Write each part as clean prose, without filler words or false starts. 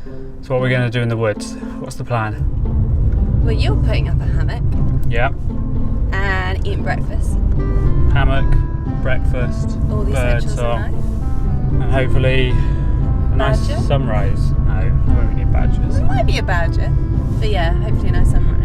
So what are we going to do in the woods? What's the plan? Well, you're putting up a hammock Yeah, and eating breakfast. hammock, breakfast, All the bird essentials song, in life. and hopefully a nice Badger? sunrise. No, we won't need badgers. It might be a badger, but yeah, hopefully a nice sunrise.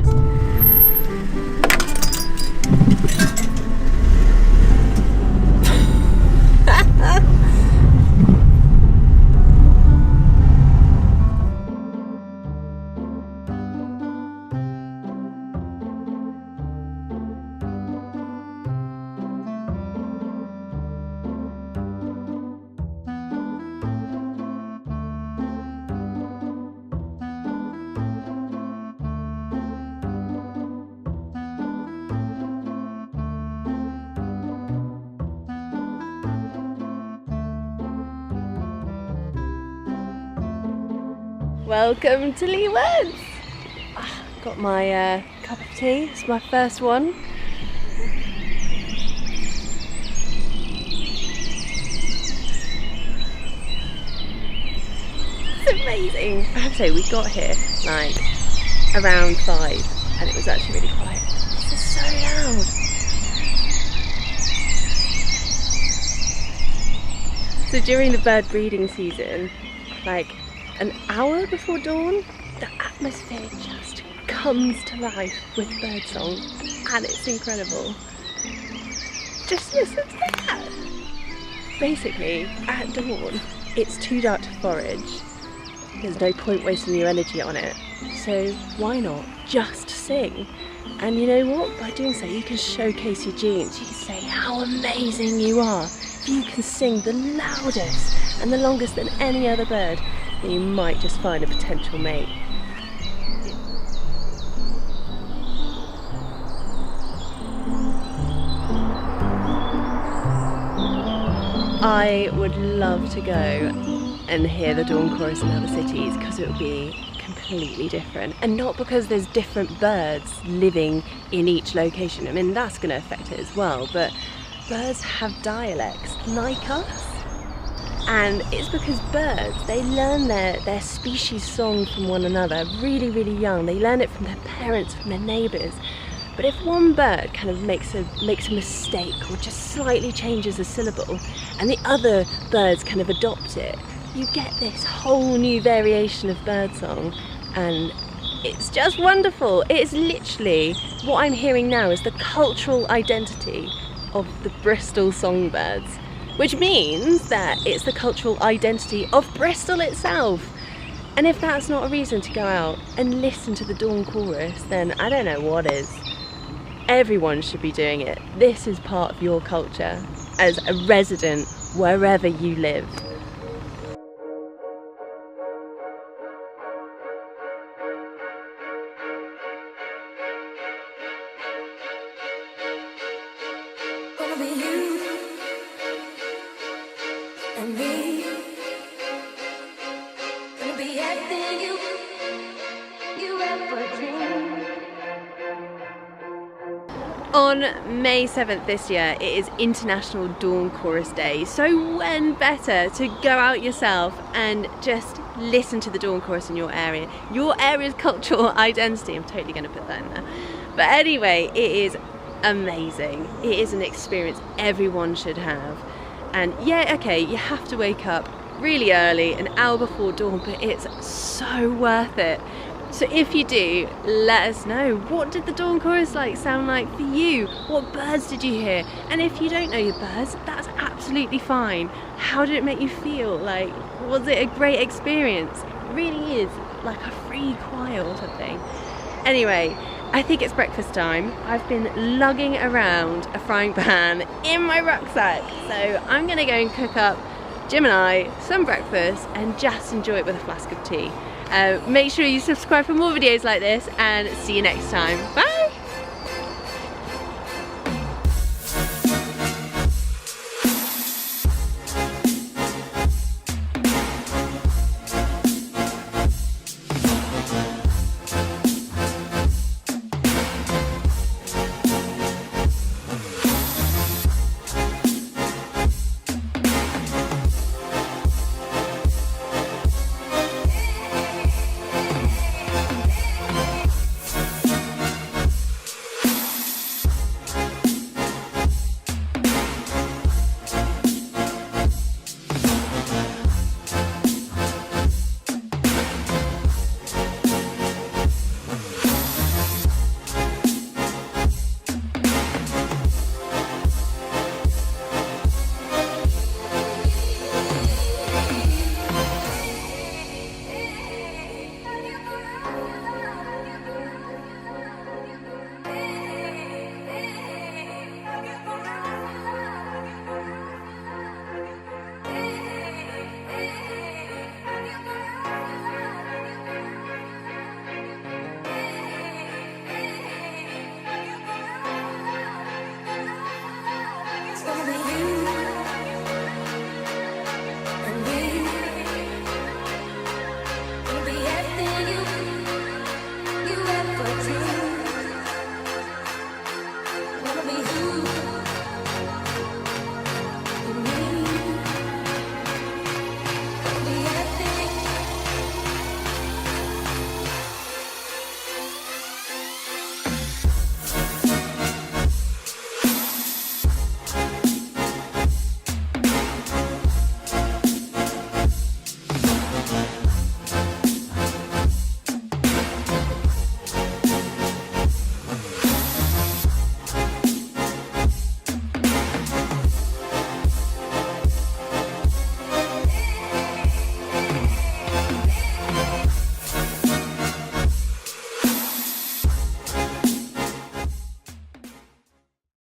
Welcome to Leigh Woods! Got my cup of tea, it's my first one. It's amazing! I have to say, we got here like around 5 and it was actually really quiet. This is so loud! So during the bird breeding season, like an hour before dawn, the atmosphere just comes to life with birdsong and it's incredible. Just listen to that! Basically, at dawn, it's too dark to forage. There's no point wasting your energy on it. So why not just sing? And you know what? By doing so, you can showcase your genes. You can say how amazing you are. If you can sing the loudest and the longest than any other bird, then you might just find a potential mate. I would love to go and hear the dawn chorus in other cities because it would be completely different, and not because there's different birds living in each location. I mean, that's going to affect it as well, but birds have dialects like us. And it's because birds, they learn their species song from one another really, really young. They learn it from their parents, from their neighbours. But if one bird kind of makes a mistake or just slightly changes a syllable and the other birds kind of adopt it, you get this whole new variation of birdsong, and it's just wonderful. It's literally, what I'm hearing now is the cultural identity of the Bristol songbirds, which means that it's the cultural identity of Bristol itself. And if that's not a reason to go out and listen to the dawn chorus, then I don't know what is. Everyone should be doing it. This is part of your culture as a resident wherever you live. Gonna be you and me. Gonna be everything you ever dreamed. On May 7th this year, it is International Dawn Chorus Day. So when better to go out yourself and just listen to the dawn chorus in your area's cultural identity. I'm totally going to put that in there. But anyway, it is amazing. It is an experience everyone should have. And yeah, okay, you have to wake up really early, an hour before dawn, but it's so worth it. So if you do, let us know. What did the dawn chorus sound like for you? What birds did you hear? And if you don't know your birds, that's absolutely fine. How did it make you feel? Was it a great experience? It really is like a free choir or something. Anyway, I think it's breakfast time. I've been lugging around a frying pan in my rucksack. So I'm gonna go and cook up Jim and I some breakfast and just enjoy it with a flask of tea. Make sure you subscribe for more videos like this, and see you next time. Bye!